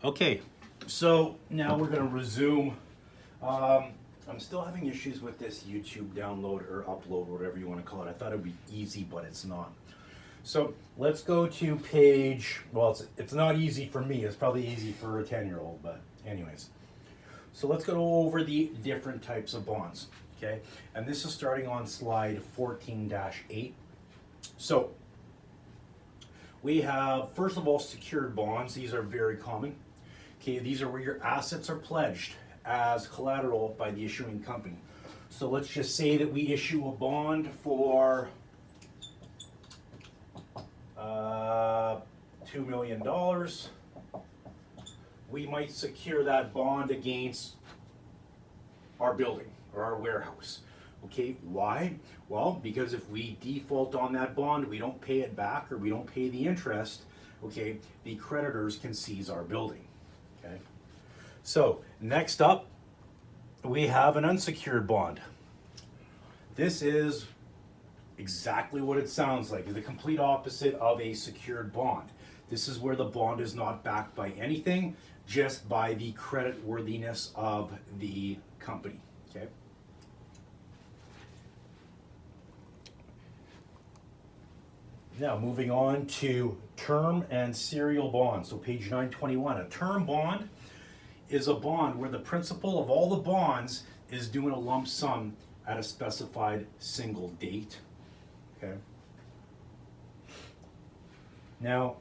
Okay, so now we're going to resume. I'm still having issues with this YouTube download or upload, whatever you want to call it. I thought it would be easy, but it's not. So let's go to page, well, it's not easy for me. It's probably easy for a 10-year-old, but anyways. So let's go over the different types of bonds, okay? And this is starting on slide 14-8. So we have, first of all, secured bonds. These are very common. Okay, these are where your assets are pledged as collateral by the issuing company. So let's just say that we issue a bond for $2 million. We might secure that bond against our building or our warehouse. Okay, why? Well, because if we default on that bond, we don't pay it back or we don't pay the interest, okay, the creditors can seize our building. Okay, so next up, we have an unsecured bond. This is exactly what it sounds like, the complete opposite of a secured bond. This is where the bond is not backed by anything, just by the credit worthiness of the company. Okay. Now moving on to term and serial bonds. So page 921. A term bond is a bond where the principal of all the bonds is due in a lump sum at a specified single date. Okay. Now,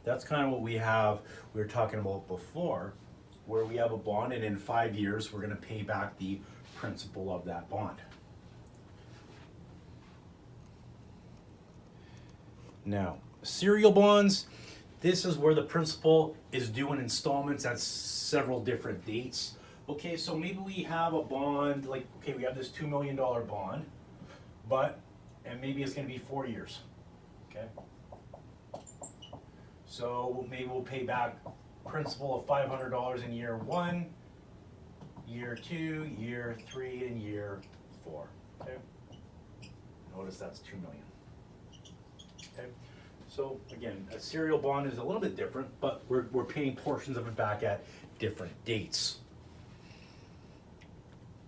that's kind of what we were talking about before, where we have a bond and in 5 years we're going to pay back the principal of that bond. Now, serial bonds, this is where the principal is due in installments at several different dates. Okay, so maybe we have a bond, like, okay, we have this $2 million bond, and maybe it's going to be 4 years. Okay. So maybe we'll pay back principal of $500 in year 1, year 2, year 3, and year 4. Okay. Notice that's $2 million. Okay. So again, a serial bond is a little bit different, but we're paying portions of it back at different dates.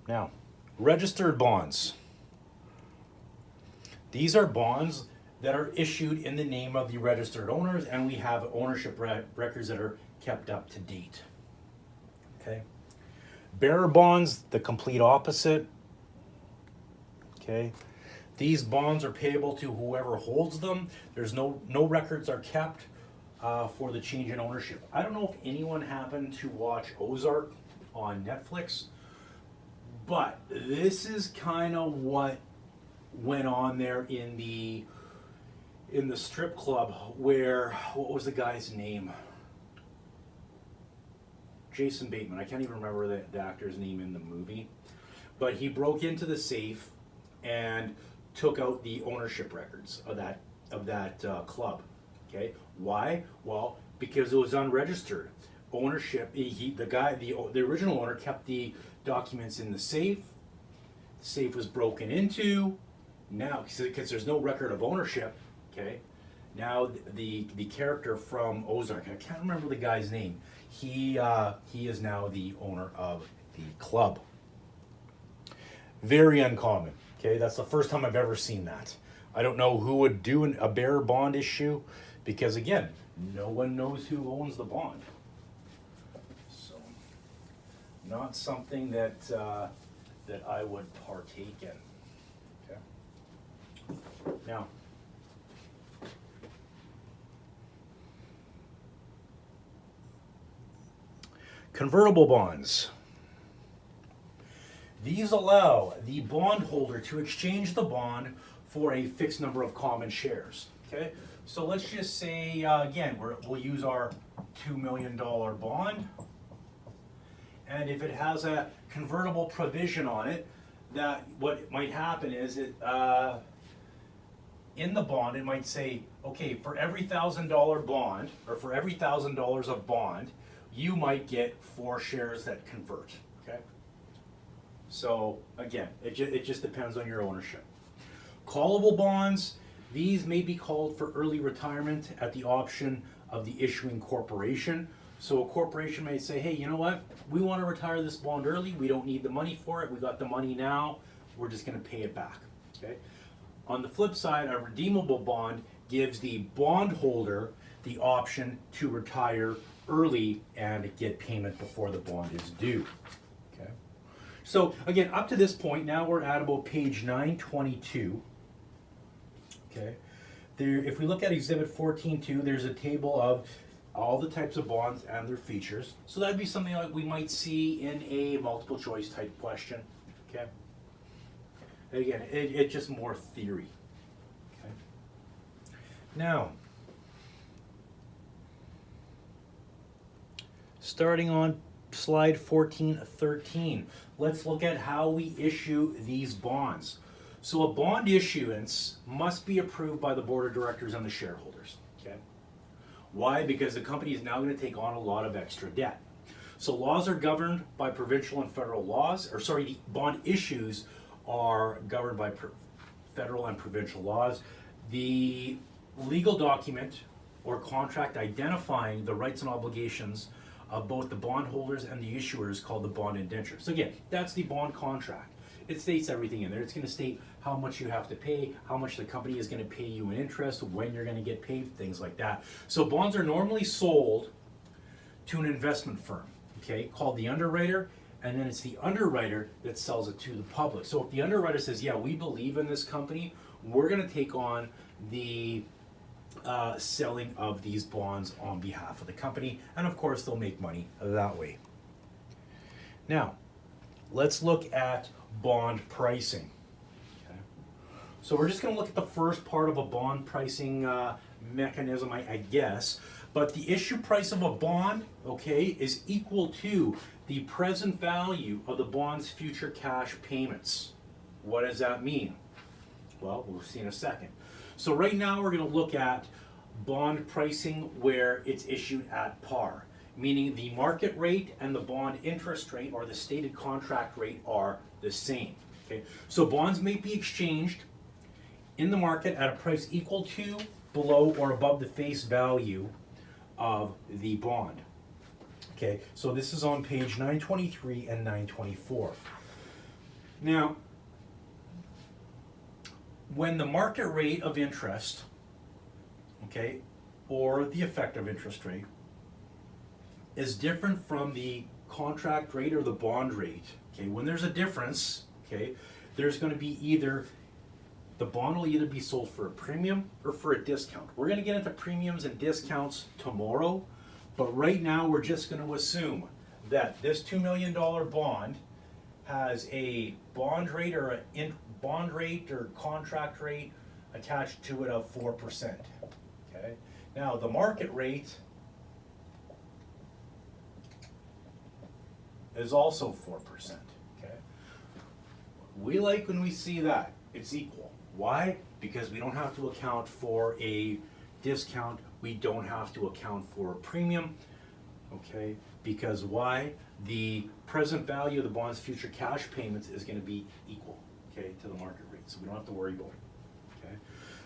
Now, registered bonds. These are bonds that are issued in the name of the registered owners, and we have ownership records that are kept up to date. Okay. Bearer bonds, the complete opposite. Okay. These bonds are payable to whoever holds them. There's no records are kept for the change in ownership. I don't know if anyone happened to watch Ozark on Netflix, but this is kind of what went on there in the strip club where, what was the guy's name? Jason Bateman. I can't even remember the actor's name in the movie, but he broke into the safe and took out the ownership records of that club. Okay, why? Well, because it was unregistered ownership. The original owner kept the documents in the safe. The safe was broken into. Now, because there's no record of ownership, okay. Now the character from Ozark, I can't remember the guy's name. He is now the owner of the club. Very uncommon. Okay, that's the first time I've ever seen that. I don't know who would do a bearer bond issue, because again, no one knows who owns the bond. So, not something that I would partake in. Okay. Now, convertible bonds. These allow the bondholder to exchange the bond for a fixed number of common shares. Okay, so let's just say again we'll use our $2 million bond, and if it has a convertible provision on it, that what might happen is it in the bond it might say, okay, for every $1,000 bond or for every $1,000 of bond, you might get 4 shares that convert. Okay. So again, it just depends on your ownership. Callable bonds, These may be called for early retirement at the option of the issuing corporation. So a corporation may say, hey, you know what? We want to retire this bond early. We don't need the money for it. We got the money now. We're just going to pay it back. Okay. On the flip side, a redeemable bond gives the bondholder the option to retire early and get payment before the bond is due. Okay. So again, up to this point, now we're at about page 922. Okay. There, if we look at Exhibit 14.2, there's a table of all the types of bonds and their features. So that'd be something like we might see in a multiple choice type question. Okay. And again, it's just more theory. Okay. Now, starting on slide 14.13, let's look at how we issue these bonds. So a bond issuance must be approved by the board of directors and the shareholders. Okay. Why? Because the company is now going to take on a lot of extra debt. So laws are governed by provincial and federal laws, or sorry, the bond issues are governed by federal and provincial laws. The legal document or contract identifying the rights and obligations of both the bondholders and the issuers called the bond indenture. So again, that's the bond contract. It states everything in there. It's going to state how much you have to pay, how much the company is going to pay you in interest, when you're going to get paid, things like that. So bonds are normally sold to an investment firm, okay, called the underwriter, and then it's the underwriter that sells it to the public. So if the underwriter says, yeah, we believe in this company, we're going to take on the selling of these bonds on behalf of the company, and of course they'll make money that way. Now, let's look at bond pricing. Okay. So we're just going to look at the first part of a bond pricing mechanism, I guess. But the issue price of a bond, okay, is equal to the present value of the bond's future cash payments. What does that mean? Well, we'll see in a second. So right now we're going to look at bond pricing where it's issued at par, meaning the market rate and the bond interest rate or the stated contract rate are the same. Okay? So bonds may be exchanged in the market at a price equal to, below, or above the face value of the bond. Okay, so this is on page 923 and 924. Now, when the market rate of interest, okay, or the effective interest rate is different from the contract rate or the bond rate, okay, when there's a difference, okay, there's going to be either, the bond will either be sold for a premium or for a discount. We're going to get into premiums and discounts tomorrow, but right now we're just going to assume that this $2 million bond has a bond rate or contract rate attached to it of 4%. Okay. Now the market rate is also 4%. Okay. We like when we see that it's equal. Why? Because we don't have to account for a discount. We don't have to account for a premium. Okay. Because why? The present value of the bond's future cash payments is going to be equal, okay, to the market rate. So we don't have to worry about it. Okay.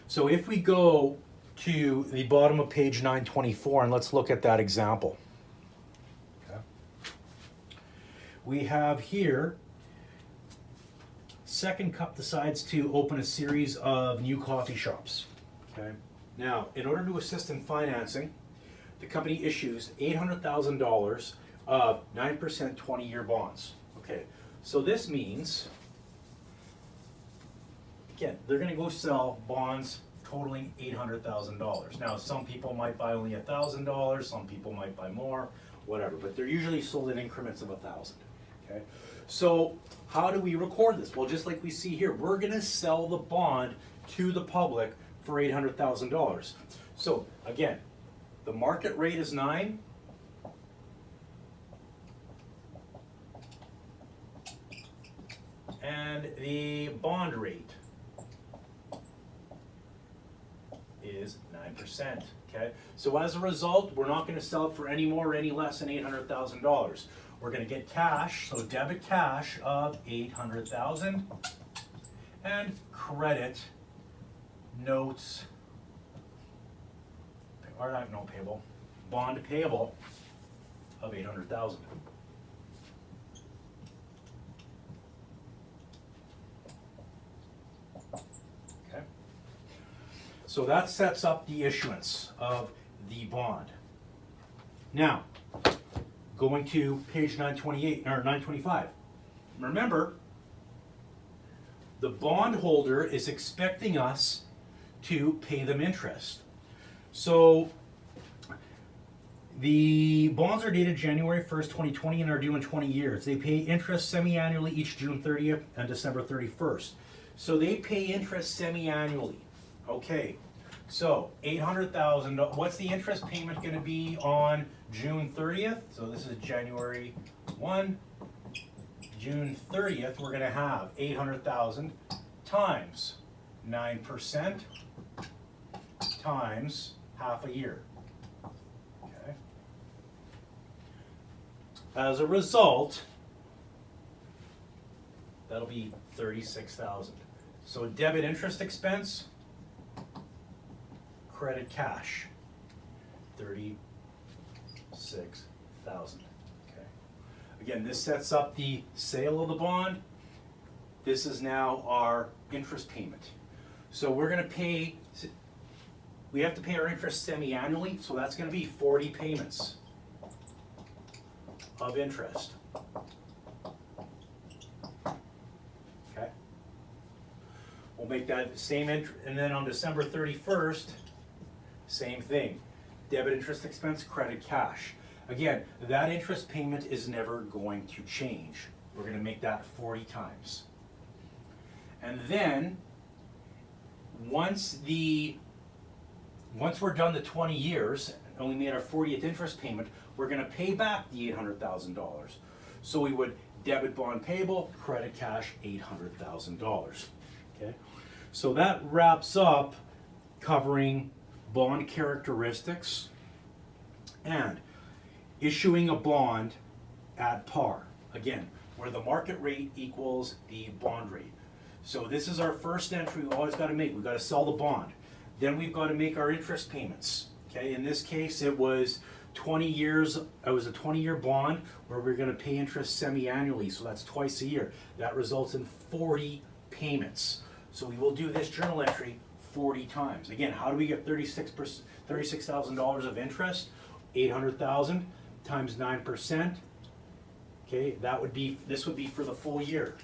So if we go to the bottom of page 924 and let's look at that example. Okay. We have here, Second Cup decides to open a series of new coffee shops. Okay. Now, in order to assist in financing, the company issues $800,000 of 9% 20-year bonds. Okay, so this means, again, they're going to go sell bonds totaling $800,000. Now, some people might buy only $1,000, some people might buy more, whatever, but they're usually sold in increments of 1,000. Okay, so how do we record this? Well, just like we see here, we're going to sell the bond to the public for $800,000. So again, the market rate is 9. And the bond rate is 9%. Okay, so as a result, we're not going to sell it for any more or any less than $800,000. We're going to get cash, so debit cash of $800,000, and credit notes, or not note payable, bond payable of $800,000. Okay. So that sets up the issuance of the bond. Now, going to page 928 or 925. Remember, the bondholder is expecting us to pay them interest. So the bonds are dated January 1st, 2020 and are due in 20 years. They pay interest semi-annually each June 30th and December 31st. So they pay interest semi-annually. Okay, so $800,000. What's the interest payment going to be on June 30th? So this is January 1. June 30th, we're going to have $800,000 times 9% times half a year. Okay. As a result, that'll be $36,000. So debit interest expense, credit cash, $36,000. Okay. Again, this sets up the sale of the bond. This is now our interest payment. So we're going to pay, we have to pay our interest semi-annually, so that's going to be 40 payments of interest. Okay. We'll make that same and then on December 31st, same thing. Debit interest expense, credit cash. Again, that interest payment is never going to change. We're going to make that 40 times. And then once we're done the 20 years and we made our 40th interest payment, we're going to pay back the $800,000. So we would debit bond payable, credit cash $800,000. Okay, so that wraps up covering bond characteristics and issuing a bond at par. Again, where the market rate equals the bond rate. So this is our first entry we've always got to make. We've got to sell the bond. Then we've got to make our interest payments. Okay, in this case it was 20 years, it was a 20-year bond where we're going to pay interest semi-annually, so that's twice a year. That results in 40 payments. So we will do this journal entry 40 times. Again, how do we get $36,000 of interest? 800,000 times 9%. Okay, this would be for the full year.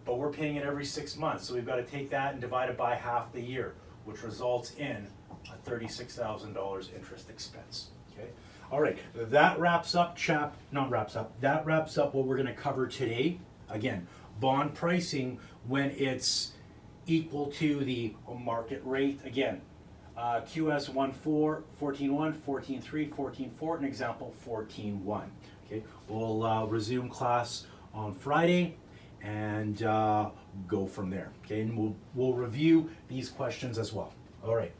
But we're paying it every 6 months, so we've got to take that and divide it by half the year, which results in a $36,000 interest expense. Okay, all right, that wraps up that wraps up what we're going to cover today. Again, bond pricing when it's equal to the market rate. Again, QS 14, 14.1, 14.3, 14.4, an example 14.1. Okay, we'll resume class on Friday and go from there. Okay, and we'll review these questions as well. All right.